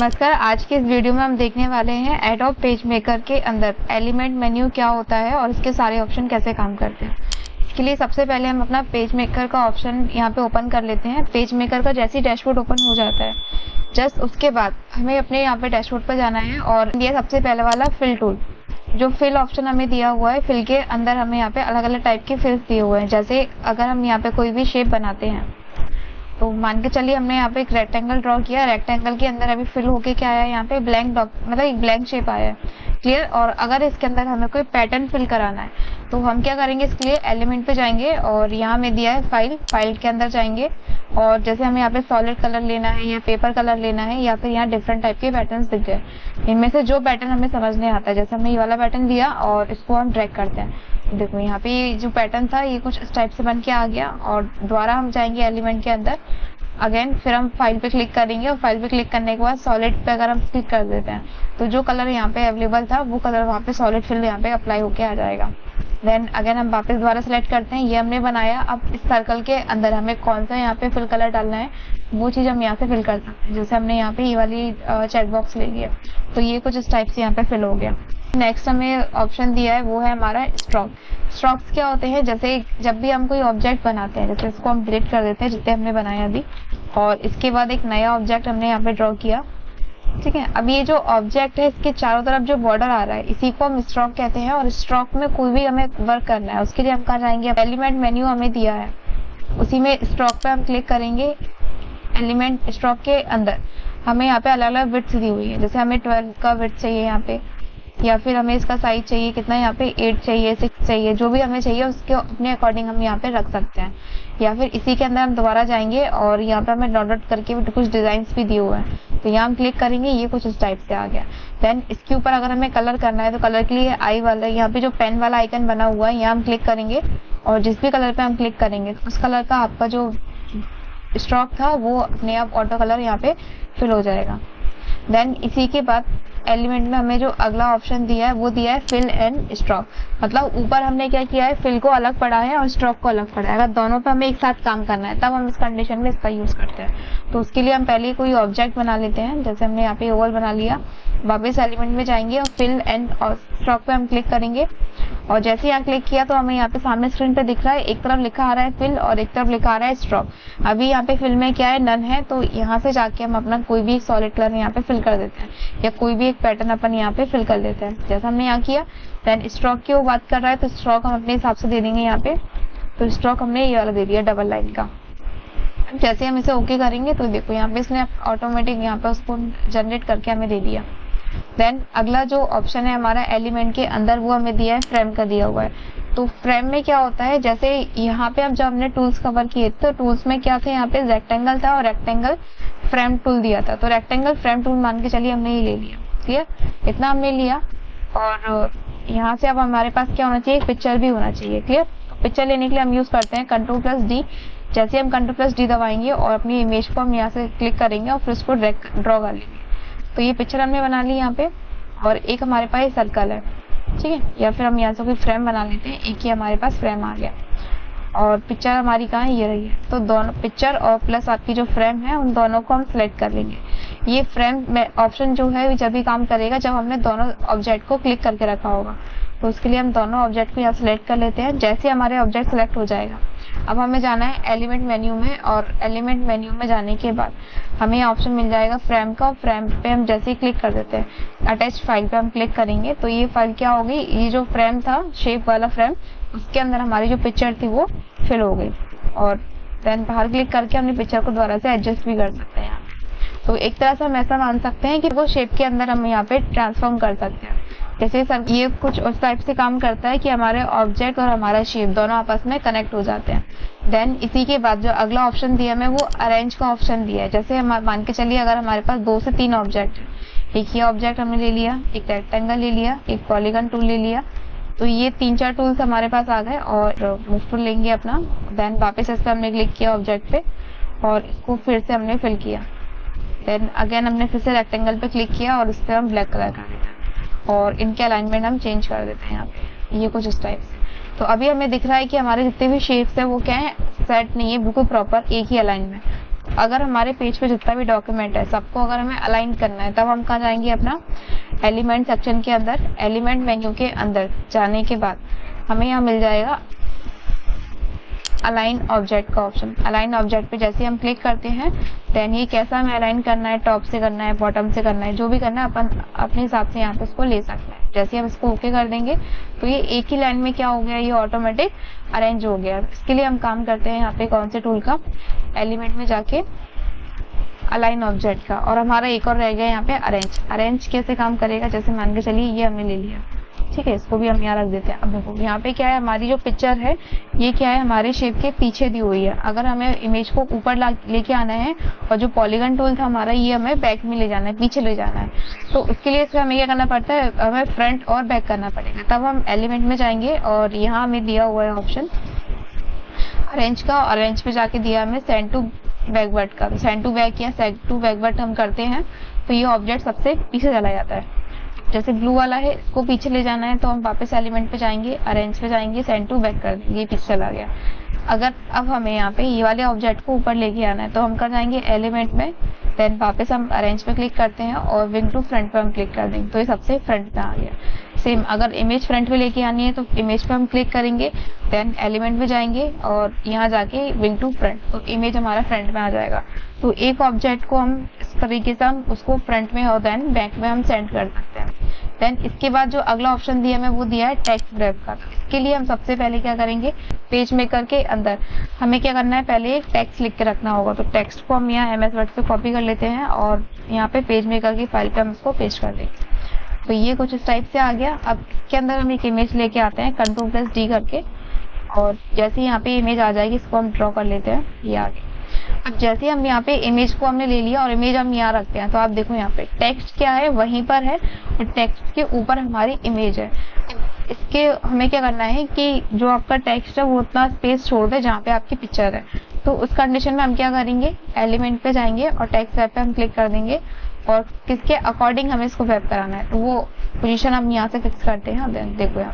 नमस्कार। आज के इस वीडियो में हम देखने वाले हैं एडोब पेज मेकर के अंदर एलिमेंट मेन्यू क्या होता है और इसके सारे ऑप्शन कैसे काम करते हैं। इसके लिए सबसे पहले हम अपना पेज मेकर का ऑप्शन यहाँ पे ओपन कर लेते हैं। पेज मेकर का जैसे ही डैशबोर्ड ओपन हो जाता है, जस्ट उसके बाद हमें अपने यहाँ पे डैशबोर्ड पर जाना है और ये सबसे पहले वाला फिल टूल, जो फिल ऑप्शन हमें दिया हुआ है। फिल के अंदर हमें यहाँ पे अलग अलग टाइप के फिल्स दिए हुए हैं। जैसे अगर हम यहाँ पे कोई भी शेप बनाते हैं तो मान के चलिए हमने यहाँ पे एक रेक्टेंगल ड्रॉ किया। रेक्टेंगल के अंदर अभी फिल होके क्या आया है, यहाँ पे ब्लैंक डॉट मतलब एक ब्लैंक शेप आया है। क्लियर। और अगर इसके अंदर हमें कोई पैटर्न फिल कराना है तो हम क्या करेंगे, इसके लिए एलिमेंट पे जाएंगे और यहाँ हमें दिया है फाइल के अंदर जाएंगे और जैसे हमें यहाँ पे सॉलिड कलर लेना है या पेपर कलर लेना है या फिर यहाँ डिफरेंट टाइप के पैटर्न्स दिख गए। इनमें से जो पैटर्न हमें समझने आता है, जैसे हमने ये वाला पैटर्न दिया और इसको हम ड्रैग करते हैं। देखो यहाँ पे जो पैटर्न था ये कुछ इस टाइप से बन के आ गया और दोबारा हम जाएंगे एलिमेंट के अंदर। अगेन फिर हम फाइल पे क्लिक करेंगे और फाइल पे क्लिक करने के बाद सॉलिड पे अगर हम क्लिक कर देते हैं तो जो कलर यहाँ पे अवेलेबल था वो कलर वहाँ पे सॉलिड फिल यहाँ पे अप्लाई होके आ जाएगा। देन अगेन हम वापस दोबारा सेलेक्ट करते हैं, ये हमने बनाया। अब इस सर्कल के अंदर हमें कौन सा यहाँ पे फिल कलर डालना है वो चीज़ हम यहाँ से फिल कर सकते हैं। जैसे हमने यहाँ पे ये वाली चेक बॉक्स ले लिया तो ये कुछ इस टाइप से यहाँ पे फिल हो गया। नेक्स्ट हमें ऑप्शन दिया है वो है हमारा स्ट्रोक। स्ट्रोक्स क्या होते हैं, जैसे जब भी हम कोई ऑब्जेक्ट बनाते हैं, जैसे इसको हम डिलीट कर देते हैं जितने हमने बनाए अभी, और इसके बाद एक नया ऑब्जेक्ट हमने यहाँ पे ड्रॉ किया। ठीक है। अब ये जो ऑब्जेक्ट है इसके चारों तरफ जो बॉर्डर आ रहा है इसी को हम स्ट्रोक कहते हैं। और स्ट्रोक में कोई भी हमें वर्क करना है उसके लिए हम कहाँ जाएंगे, एलिमेंट मेन्यू हमें दिया है उसी में स्ट्रोक पे हम क्लिक करेंगे। एलिमेंट स्ट्रोक के अंदर हमें यहाँ पे अलग अलग विड्थ दी हुई है। जैसे हमें 12 का विड्थ चाहिए यहाँ पे, या फिर हमें इसका साइज चाहिए कितना, यहाँ पे 8 चाहिए 6 चाहिए, जो भी हमें चाहिए उसके अपने अकॉर्डिंग हम यहाँ पे रख सकते हैं। या फिर इसी के अंदर हम दोबारा जाएंगे और यहाँ पे हमें डॉट डॉट करके भी कुछ डिजाइन भी दिए हुए हैं तो यहाँ हम क्लिक करेंगे, ये कुछ इस टाइप से आ गया। देन इसके ऊपर अगर हमें कलर करना है तो कलर के लिए आई वाला यहाँ पे जो पेन वाला आइकन बना हुआ है यहाँ हम क्लिक करेंगे और जिस भी कलर पे हम क्लिक करेंगे तो उस कलर का आपका जो स्ट्रोक था वो अपने आप ऑटो कलर यहाँ पे फिल हो जाएगा। देन इसी के बाद एलिमेंट में हमें जो अगला ऑप्शन दिया है वो दिया है फिल एंड स्ट्रोक। मतलब ऊपर हमने क्या किया है, फिल को अलग पढ़ा है और स्ट्रोक को अलग पढ़ा है। अगर दोनों पे हमें एक साथ काम करना है तब हम इस कंडीशन में इसका यूज करते हैं। तो उसके लिए हम पहले कोई ऑब्जेक्ट बना लेते हैं। जैसे हमने यहाँ पे ओवल बना लिया, वापस एलिमेंट में जाएंगे और फिल एंड और स्ट्रोक पे हम क्लिक करेंगे और जैसे यहाँ क्लिक किया तो हमें यहाँ पे सामने स्क्रीन पे दिख रहा है, एक तरफ लिखा आ रहा है फिल और एक तरफ लिखा आ रहा है स्ट्रोक। अभी यहाँ पे फिल में क्या है, नन है, तो यहाँ से जाके हम अपना कोई भी सॉलिड कलर यहाँ पे फिल कर देते हैं या कोई भी एक पैटर्न अपन यहाँ पे फिल कर देते हैं जैसा हमने यहाँ किया। देन स्ट्रोक की वो बात कर रहा है तो स्ट्रोक हम अपने हिसाब से दे देंगे यहाँ पे। तो स्ट्रोक हमने ये वाला दे दिया डबल लाइन का। जैसे हम इसे ओके करेंगे तो देखो यहाँ पे इसने ऑटोमेटिक यहाँ पे उसको जनरेट करके हमें दे दिया। देन अगला जो ऑप्शन है हमारा एलिमेंट के अंदर वो हमें दिया है फ्रेम का दिया हुआ है। तो फ्रेम में क्या होता है, जैसे यहाँ पे अब जब हमने टूल्स कवर किए तो टूल्स में क्या थे, यहाँ पे रेक्टेंगल था और रेक्टेंगल फ्रेम टूल दिया था। तो रेक्टेंगल फ्रेम टूल मान के चलिए हमने ये ले लिया। क्लियर। इतना हमने लिया और यहाँ से अब हमारे पास क्या होना चाहिए, पिक्चर भी होना चाहिए। क्लियर। पिक्चर लेने के लिए हम यूज करते हैं Ctrl+D। जैसे हम Ctrl+D दबाएंगे और अपनी इमेज को हम यहाँ से क्लिक करेंगे और फिर उसको ड्रॉ कर लेंगे। तो ये पिक्चर हमने बना ली यहाँ पे और एक हमारे पास सर्कल है। ठीक है। या फिर हम यहाँ से कोई फ्रेम बना लेते हैं, एक ही हमारे पास फ्रेम आ गया और पिक्चर हमारी कहाँ है, ये रही है। तो दोनों पिक्चर और प्लस आपकी जो फ्रेम है उन दोनों को हम सिलेक्ट कर लेंगे। ये फ्रेम में ऑप्शन जो है जब भी काम करेगा जब हमने दोनों ऑब्जेक्ट को क्लिक करके रखा होगा। तो उसके लिए हम दोनों ऑब्जेक्ट को यहाँ सिलेक्ट कर लेते हैं। जैसे हमारे ऑब्जेक्ट सिलेक्ट हो जाएगा अब हमें जाना है एलिमेंट मेन्यू में और एलिमेंट मेन्यू में जाने के बाद हमें ऑप्शन मिल जाएगा फ्रेम का। फ्रेम पे हम जैसे ही क्लिक कर देते हैं अटैच फाइल पे हम क्लिक करेंगे तो ये फाइल क्या होगी, ये जो फ्रेम था शेप वाला फ्रेम उसके अंदर हमारी जो पिक्चर थी वो फिल हो गई। और देन बाहर क्लिक करके अपनी पिक्चर को दोबारा से एडजस्ट भी कर सकते हैं यहाँ पे। तो एक तरह से हम ऐसा मान सकते हैं कि वो शेप के अंदर हम यहाँ पे ट्रांसफॉर्म कर सकते हैं। जैसे सर ये कुछ उस टाइप से काम करता है कि हमारे ऑब्जेक्ट और हमारा शेप दोनों आपस में कनेक्ट हो जाते हैं। देन इसी के बाद जो अगला ऑप्शन दिया है वो अरेंज का ऑप्शन दिया है। जैसे हम मान के चलिए अगर हमारे पास 2 से 3 ऑब्जेक्ट है, एक ये ऑब्जेक्ट हमने ले लिया, एक रेक्टेंगल ले लिया, एक पॉलीगन टूल ले लिया, तो ये 3-4 टूल्स हमारे पास आ गए और मूव टूल लेंगे अपना। देन वापस इस पर हमने क्लिक किया ऑब्जेक्ट पे और इसको फिर से हमने फिल किया। देन अगेन हमने फिर से रेक्टेंगल पे क्लिक किया और इस पर हम ब्लैक कलर कर देते हैं और इनके अलाइनमेंट हम चेंज कर देते हैं यहाँ पे, ये कुछ इस टाइप से। तो अभी हमें दिख रहा है कि हमारे जितने भी शेप्स है वो क्या है, सेट नहीं है, बिल्कुल प्रॉपर एक ही अलाइन में। अगर हमारे पेज पे जितना भी डॉक्यूमेंट है सबको अगर हमें अलाइन करना है, तब हम कहाँ जाएंगे, अपना एलिमेंट सेक्शन के अंदर, एलिमेंट मेन्यू के अंदर जाने के बाद हमें यहाँ मिल जाएगा अलाइन ऑब्जेक्ट का ऑप्शन। अलाइन ऑब्जेक्ट पे जैसे हम क्लिक करते हैं देन ये कैसा हमें अलाइन करना है, टॉप से करना है, बॉटम से करना है, जो भी करना है अपन अपने हिसाब से यहाँ पे इसको ले सकते हैं। जैसे हम इसको ओके कर देंगे तो ये एक ही लाइन में क्या हो गया, ये ऑटोमेटिक अरेंज हो गया। इसके लिए हम काम करते हैं यहाँ पे कौन से टूल का, एलिमेंट में जाके अलाइन ऑब्जेक्ट का, और हमारा एक और रह गया यहाँ पे अरेंज। अरेंज कैसे काम करेगा, जैसे मान के चलिए ये हमने ले लिया, ठीक है, इसको भी हम यहाँ रख देते हैं। अब देखो यहाँ पे क्या है, हमारी जो पिक्चर है ये क्या है, हमारे शेप के पीछे दी हुई है। अगर हमें इमेज को ऊपर लेके आना है और जो पॉलीगन टूल था हमारा, ये हमें बैक में ले जाना है, पीछे ले जाना है, तो उसके लिए इसमें हमें क्या करना पड़ता है, हमें फ्रंट और बैक करना पड़ेगा। तब हम एलिमेंट में जाएंगे और यहाँ हमें दिया हुआ है ऑप्शन अरेंज का, अरेंज पे जाके दिया हमें सेंड टू बैकवर्ड का। तो सेंड टू बैक या सेंड टू बैकवर्ड हम करते हैं तो ये ऑब्जेक्ट सबसे पीछे चला जाता है। जैसे ब्लू वाला है इसको पीछे ले जाना है तो हम वापस एलिमेंट पे जाएंगे, अरेंज पे जाएंगे, सेंड टू बैक कर देंगे, ये पीछे चला गया। अगर अब हमें यहाँ पे ये वाले ऑब्जेक्ट को ऊपर लेके आना है तो हम कर जाएंगे एलिमेंट में, देन वापस हम अरेंज पे क्लिक करते हैं और विंग टू फ्रंट पे हम क्लिक कर देंगे तो ये सबसे फ्रंट में आ गया। सेम अगर इमेज फ्रंट पे लेके आनी है तो इमेज पे हम क्लिक करेंगे, देन एलिमेंट में जाएंगे और यहाँ जाके विंग टू फ्रंट, तो इमेज हमारा फ्रंट में आ जाएगा। तो एक ऑब्जेक्ट को हम इस तरीके से हम उसको फ्रंट में और देन बैक में हम सेंड कर सकते हैं। देन इसके बाद जो अगला ऑप्शन दिया हमें वो दिया है टेक्स्ट रैप का। तो इसके लिए हम सबसे पहले क्या करेंगे, पेज मेकर के अंदर हमें क्या करना है, पहले एक टेक्स्ट लिख के रखना होगा। तो टेक्स्ट को हम यहाँ MS वर्ड पे कॉपी कर लेते हैं और यहाँ पे पेज मेकर की फाइल पे हम इसको पेस्ट कर देंगे। तो ये कुछ इस टाइप से आ गया। अब इसके अंदर हम एक इमेज लेके आते हैं Ctrl+D करके, और जैसे यहाँ पे इमेज आ जाएगी इसको हम ड्रॉ कर लेते हैं, ये आ गया। अब जैसे हम यहाँ पे इमेज को हमने ले लिया और इमेज हम यहाँ रखते हैं, तो आप देखो यहाँ पे टेक्स्ट क्या है वहीं पर है और टेक्स्ट के ऊपर हमारी इमेज है। इसके हमें क्या करना है कि जो आपका टेक्स्ट है वो उतना स्पेस छोड़ दे जहाँ पे आपकी पिक्चर है। तो उस कंडीशन में हम क्या करेंगे, एलिमेंट पे जाएंगे और टेक्स्ट रैप पे हम क्लिक कर देंगे और किसके अकॉर्डिंग हमें इसको रैप कराना है तो वो पोजीशन हम यहाँ से फिक्स करते हैं। देन देखो यहाँ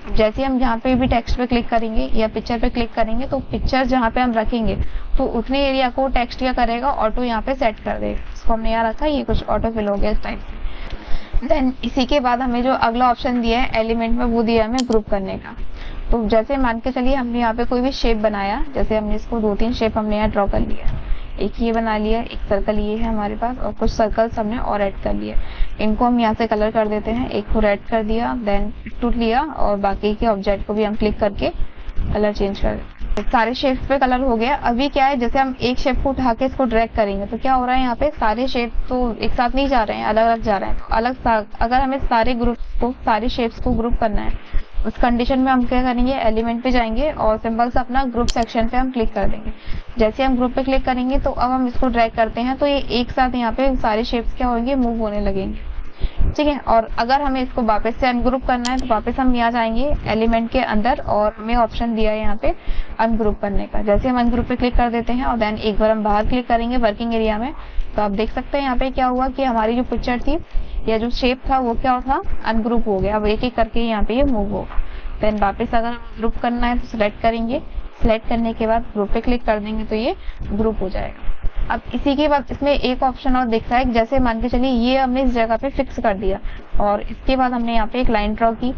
जैसे हम जहाँ पे भी टेक्स्ट पे क्लिक करेंगे या पिक्चर पे क्लिक करेंगे तो पिक्चर जहाँ पे हम रखेंगे तो उतने एरिया को टेक्स्ट क्या करेगा, ऑटो यहाँ पे सेट कर देगा। इसको हमने यहाँ रखा, ये कुछ ऑटो फिल हो गया इस टाइप से। देन इसी के बाद हमें जो अगला ऑप्शन दिया है एलिमेंट में, वो दिया है हमें ग्रुप करने का। तो जैसे मान के चलिए हमने यहाँ पे कोई भी शेप बनाया, जैसे हमने इसको 2-3 शेप हमने यहाँ ड्रॉ कर लिया, एक ये बना लिया, एक सर्कल ये है हमारे पास और कुछ सर्कल्स हमने और ऐड कर लिए। इनको हम यहाँ से कलर कर देते हैं, एक को रेड कर दिया, देन टूट लिया और बाकी के ऑब्जेक्ट को भी हम क्लिक करके कलर चेंज कर देते। सारे शेप पे कलर हो गया। अभी क्या है, जैसे हम एक शेप को उठा के इसको ड्रैग करेंगे तो क्या हो रहा है, यहाँ पे सारे शेप तो एक साथ नहीं जा रहे हैं, अलग अलग जा रहे हैं। तो अगर हमें सारे ग्रुप्स को, सारे शेप्स को ग्रुप करना है उस कंडीशन में हम क्या करेंगे, एलिमेंट पे जाएंगे और सिंपल से अपना ग्रुप सेक्शन पे हम क्लिक कर देंगे। जैसे हम ग्रुप पे क्लिक करेंगे तो अब हम इसको ड्रैग करते हैं तो ये एक साथ यहाँ पे सारे शेप्स क्या होंगे, मूव होने लगेंगे, ठीक है। और अगर हमें इसको वापस से अनग्रुप करना है तो वापस हम यहाँ जाएंगे एलिमेंट के अंदर और हमें ऑप्शन दिया है यहाँ पे अनग्रुप करने का। जैसे हम अनग्रुप पे क्लिक कर देते हैं और देन एक बार हम बाहर क्लिक करेंगे वर्किंग एरिया में, तो आप देख सकते हैं यहाँ पे क्या हुआ कि हमारी जो पिक्चर थी या जो शेप था वो क्या था, अनग्रुप हो गया। अब एक एक करके यहाँ पे ये मूव होगा। देन वापस अगर ग्रुप करना है तो सिलेक्ट करेंगे, सिलेक्ट करने के बाद ग्रुप पे क्लिक कर देंगे तो ये ग्रुप हो जाएगा। अब इसी के बाद इसमें एक ऑप्शन और दिख रहा है, जैसे मान के चलिए ये हमने इस जगह पे फिक्स कर दिया और इसके बाद हमने यहाँ पे एक लाइन ड्रॉ की,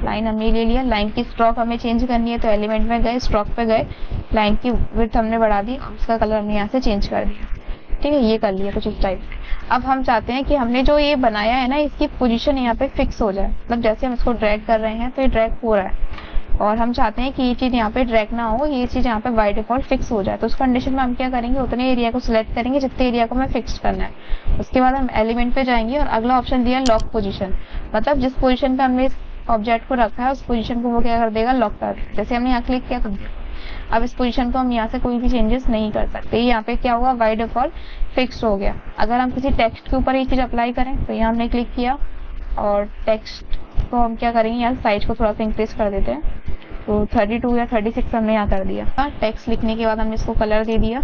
लाइन हमने ले लिया, लाइन की स्ट्रोक हमें चेंज करनी है तो एलिमेंट में गए, स्ट्रोक पे गए, लाइन की विड्थ हमने बढ़ा दी और उसका कलर हमने यहाँ से चेंज कर दिया, ठीक है, ये कर लिया कुछ इस टाइप से। अब हम चाहते हैं कि हमने जो ये बनाया है ना इसकी पोजीशन यहाँ पे फिक्स हो जाए, मतलब जैसे हम इसको ड्रैग कर रहे हैं तो ये ड्रैग हो रहा है और हम चाहते हैं कि ये चीज यहाँ पे ड्रैग ना हो, ये चीज यहाँ पे बाय डिफॉल्ट फिक्स हो जाए। तो उस कंडीशन में हम क्या करेंगे, उतने एरिया को सिलेक्ट करेंगे जितने एरिया को हमें फिक्स करना है। उसके बाद हम एलिमेंट पे जाएंगे और अगला ऑप्शन दिया लॉक पोजीशन, मतलब जिस पोजीशन पे हमने इस ऑब्जेक्ट को रखा है उस पोजीशन को वो क्या कर देगा, लॉक कर देगा। जैसे हमने यहाँ क्लिक किया तो अब इस पोजीशन को हम यहाँ से कोई भी चेंजेस नहीं कर सकते, यहाँ पे क्या होगा, बाय डिफॉल्ट फिक्स हो गया। अगर हम किसी टेक्स्ट के ऊपर ये चीज अप्लाई करें तो यहाँ हमने क्लिक किया और टेक्स्ट को हम क्या करेंगे, यहाँ साइज को थोड़ा सा इंक्रीज कर देते हैं, तो 32 या 36 हमने यहाँ कर दिया। टेक्स्ट लिखने के बाद हमने इसको कलर दे दिया।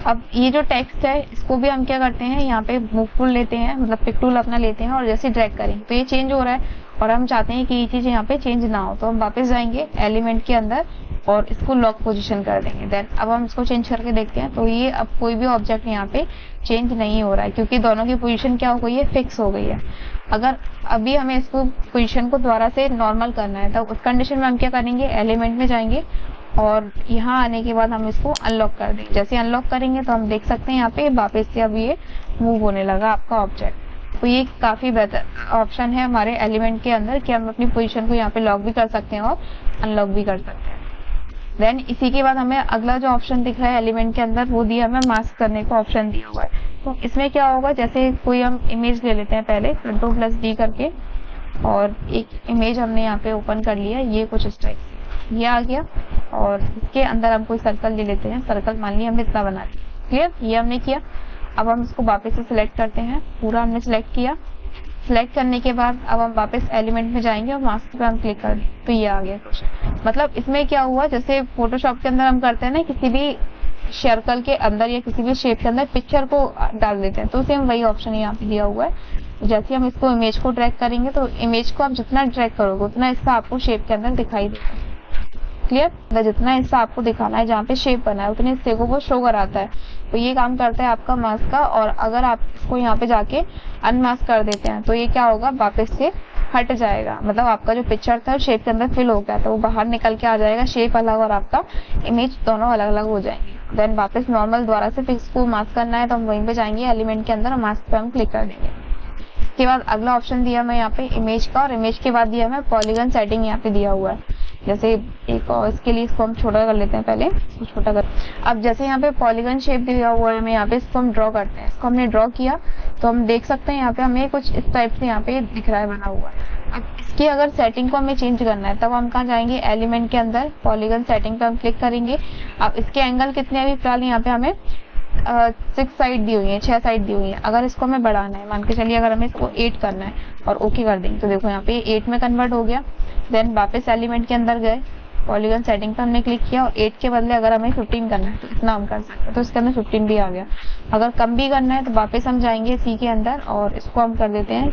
अब ये जो टेक्स्ट है इसको भी हम क्या करते हैं, यहाँ पे मूव टूल लेते हैं, मतलब पिक टूल अपना लेते हैं और जैसे ड्रैग करेंगे तो ये चेंज हो रहा है और हम चाहते हैं कि ये चीज यहाँ पे चेंज ना हो, तो हम वापस जाएंगे एलिमेंट के अंदर और इसको लॉक पोजीशन कर देंगे। देन अब हम इसको चेंज करके देखते हैं, तो ये अब कोई भी ऑब्जेक्ट यहाँ पे चेंज नहीं हो रहा है, क्योंकि दोनों की पोजीशन क्या हो गई है, फिक्स हो गई है। अगर अभी हमें इसको पोजीशन को दोबारा से नॉर्मल करना है, तो उस कंडीशन में हम क्या करेंगे, एलिमेंट में जाएंगे और यहाँ आने के बाद हम इसको अनलॉक कर देंगे। जैसे अनलॉक करेंगे तो हम देख सकते हैं यहाँ पे वापस से अब ये मूव होने लगा आपका ऑब्जेक्ट। तो ये काफी बेहतर ऑप्शन है हमारे एलिमेंट के अंदर कि हम अपनी पोजीशन को यहाँ पे लॉक भी कर सकते हैं और अनलॉक भी कर सकते हैं। देन इसी के बाद हमें अगला जो ऑप्शन दिख रहा है एलिमेंट के अंदर, वो दिया हमें मास्क करने का ऑप्शन दिया हुआ है। तो इसमें क्या होगा, जैसे कोई हम इमेज ले लेते हैं पहले Ctrl+D करके, और एक इमेज हमने यहाँ पे ओपन कर लिया, ये कुछ इस टाइप से ये आ गया, और इसके अंदर हम कोई सर्कल ले लेते हैं। सर्कल मान लिया हमने इतना बना लिया, क्लियर, ये हमने किया। अब हम इसको वापस से सिलेक्ट करते हैं, पूरा हमने सिलेक्ट किया। सिलेक्ट करने के बाद अब हम वापस एलिमेंट में जाएंगे और मास्क पे हम क्लिक कर दें, तो ये आ गया कुछ। मतलब इसमें क्या हुआ, जैसे फोटोशॉप के अंदर हम करते हैं ना, किसी भी सर्कल के अंदर या किसी भी शेप के अंदर पिक्चर को डाल देते हैं, तो सेम वही ऑप्शन यहाँ पे दिया हुआ है। जैसे हम इसको इमेज को ड्रैग करेंगे, तो इमेज को आप जितना ड्रैग करोगे उतना इसका आपको शेप के अंदर दिखाई देगा, क्लियर। जितना हिस्सा आपको दिखाना है जहाँ पे शेप बना है, उतने हिस्से को वो शो कराता है। तो ये काम करता है आपका मास्क का। और अगर आप इसको यहाँ पे जाके अनमास्क कर देते हैं, तो ये क्या होगा, वापस से हट जाएगा। मतलब आपका जो पिक्चर था शेप के अंदर फिल हो गया, तो वो बाहर निकल के आ जाएगा, शेप अलग और आपका इमेज दोनों अलग अलग हो जाएंगे। देन वापस नॉर्मल दोबारा से फिक्स को मास्क करना है, तो हम वहीं पे जाएंगे एलिमेंट के अंदर, मास्क पे हम क्लिक कर देंगे। इसके बाद अगला ऑप्शन दिया मैं यहाँ पे इमेज का, और इमेज के बाद दिया मैं पॉलीगन सेटिंग, यहाँ पे दिया हुआ है। जैसे एक और इसके लिए इसको हम छोटा कर लेते हैं, पहले इसको छोटा कर। अब जैसे यहाँ पे पॉलीगन शेप दिया हुआ है, हमें यहाँ पे इसको हम ड्रॉ करते हैं। इसको हमने ड्रॉ किया तो हम देख सकते हैं यहाँ पे हमें कुछ इस टाइप से यहाँ पे दिख रहा है, बना हुआ है। अब इसकी अगर सेटिंग को हमें चेंज करना है, तब हम कहाँ जाएंगे, एलिमेंट के अंदर पॉलीगन सेटिंग पे हम क्लिक करेंगे। अब इसके एंगल कितने, अभी फिलहाल यहाँ पे हमें 6 साइड दी हुई है, 6 साइड दी हुई है। अगर इसको हमें बढ़ाना है, मान के चलिए अगर हमें इसको 8 करना है और ओके कर देंगे, तो देखो यहाँ पे 8 में कन्वर्ट हो गया। देन वापस एलिमेंट के अंदर गए, पॉलीगन सेटिंग पे हमने क्लिक किया, और 8 के बदले अगर हमें 15 करना है, तो इतना हम कर सकते हैं, तो इसके अंदर 15 भी आ गया। अगर कम भी करना है, तो वापस हम जाएंगे सी के अंदर और इसको हम कर देते हैं,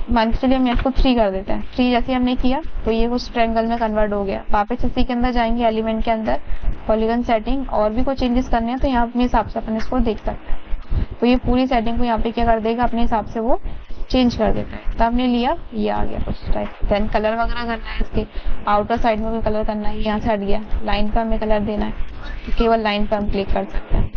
मान के चलिए हम इसको 3 कर देते हैं। 3 जैसे हमने किया तो ये कुछ ट्रायंगल में कन्वर्ट हो गया। वापस इसी के अंदर जाएंगे एलिमेंट के अंदर, पॉलीगन सेटिंग, और भी कुछ चेंजेस करने हैं तो यहाँ अपने हिसाब से अपन इसको देख सकते हैं। तो ये पूरी सेटिंग को यहाँ पे क्या कर देगा, अपने हिसाब से वो चेंज कर देता है। तो हमने लिया, ये आ गया कुछ टाइप। देन कलर वगैरह करना है, इसके आउटर साइड में भी कलर करना है, यहाँ से हट गया। लाइन पे हमें कलर देना है, तो केवल लाइन पे हम क्लिक कर सकते हैं।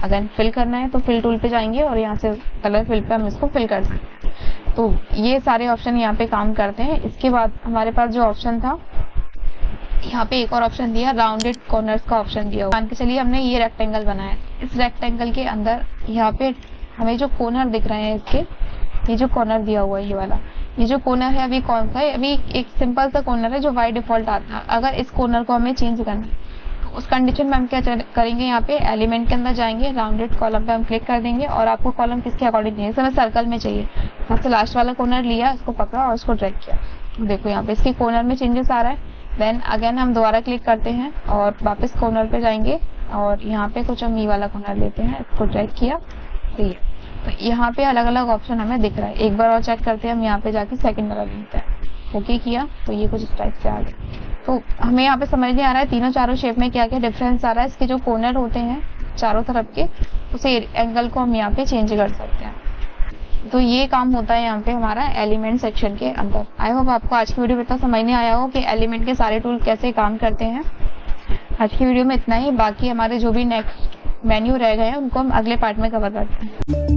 अगर फिल करना है तो फिल टूल पे जाएंगे और यहाँ से कलर फिल पे हम इसको फिल कर सकते हैं। तो ये सारे ऑप्शन यहाँ पे काम करते हैं। इसके बाद हमारे पास जो ऑप्शन था, यहाँ पे एक और ऑप्शन दिया, राउंडेड कॉर्नर्स का ऑप्शन दिया। मान के चलिए हमने ये रेक्टेंगल बनाया, इस रेक्टेंगल के अंदर यहाँ पे हमें जो कॉर्नर दिख रहे हैं इसके, ये जो कॉर्नर दिया हुआ है ये वाला, ये जो कॉर्नर है अभी कौन सा है, अभी एक सिंपल सा कॉर्नर है जो बाय डिफॉल्ट आता है। अगर इस कॉर्नर को हमें चेंज करना है, तो उस कंडीशन में हम क्या करेंगे, यहाँ पे एलिमेंट के अंदर जाएंगे, राउंडेड कॉलम पे हम क्लिक कर देंगे। और आपको कॉलम किसके अकॉर्डिंग चाहिए, हमें सर्कल में चाहिए, सबसे लास्ट वाला कॉर्नर लिया, इसको पकड़ा और इसको ड्रैग किया। देखो यहाँ पे इसके कॉर्नर में चेंजेस आ रहा है। देन अगेन हम दोबारा क्लिक करते हैं और वापस कॉर्नर पे जाएंगे, और यहाँ पे कुछ हम ये वाला कॉर्नर लेते हैं, इसको ड्रैग किया, तो यहाँ पे अलग अलग ऑप्शन हमें दिख रहा है। एक बार और चेक करते हैं हम, यहाँ पे जाके सेकंड वाला लेते हैं, ओके किया, तो ये कुछ इस टाइप से आ गया। तो हमें यहाँ पे समझ नहीं आ रहा है तीनों चारों शेप में क्या क्या डिफरेंस आ रहा है। इसके जो कॉर्नर होते हैं चारों तरफ के, उसे एंगल को हम यहाँ पे चेंज कर सकते हैं। तो ये काम होता है यहाँ पे हमारा एलिमेंट सेक्शन के अंदर। आई होप आपको आज की वीडियो में इतना समझ नहीं आया हो कि एलिमेंट के सारे टूल कैसे काम करते हैं। आज की वीडियो में इतना ही, बाकी हमारे जो भी नेक्स्ट मेन्यू रह गए हैं उनको हम अगले पार्ट में कवर करते हैं।